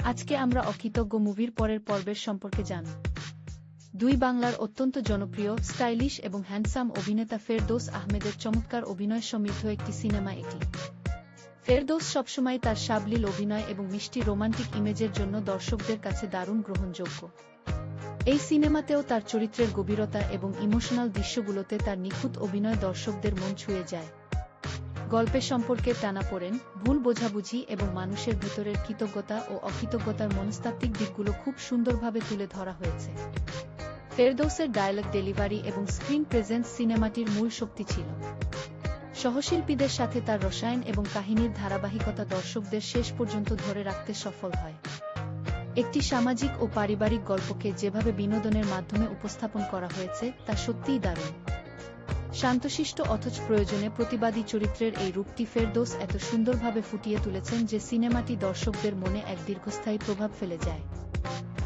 আজকে আমরা অকৃতজ্ঞ মুভির পরের পর্বের সম্পর্কে জানব। দুই বাংলার অত্যন্ত জনপ্রিয়, স্টাইলিশ এবং হ্যান্ডসাম অভিনেতা ফেরদৌস আহমেদের চমৎকার অভিনয় সমৃদ্ধ একটি সিনেমা এটি। ফেরদৌস সবসময় তার সাবলীল অভিনয় এবং মিষ্টি রোমান্টিক ইমেজের জন্য দর্শকদের কাছে দারুণ গ্রহণযোগ্য। এই সিনেমাতেও তার চরিত্রের গভীরতা এবং ইমোশনাল দৃশ্যগুলোতে তার নিখুঁত অভিনয় দর্শকদের মন ছুঁয়ে যায়। গল্পের সম্পর্কে টানাপোড়েন, ভুল বোঝাবুঝি এবং মানুষের ভেতরের কৃতজ্ঞতা ও অকৃতজ্ঞতার মনস্তাত্ত্বিক দিকগুলো খুব সুন্দরভাবে তুলে ধরা হয়েছে। ফেরদৌসের ডায়ালগ ডেলিভারি এবং স্ক্রিন প্রেজেন্স সিনেমাটির মূল শক্তি ছিল। সহশিল্পীদের সাথে তার রসায়ন এবং কাহিনীর ধারাবাহিকতা দর্শকদের শেষ পর্যন্ত ধরে রাখতে সফল হয়। একটি সামাজিক ও পারিবারিক গল্পকে যেভাবে বিনোদনের মাধ্যমে উপস্থাপন করা হয়েছে তা সত্যিই দারুণ। শান্তশিষ্ট অথচ প্রয়োজনে প্রতিবাদী চরিত্রের এই রূপটি ফেরদৌস এত সুন্দরভাবে ফুটিয়ে তুলেছেন যে সিনেমাটি দর্শকদের মনে এক দীর্ঘস্থায়ী প্রভাব ফেলে যায়।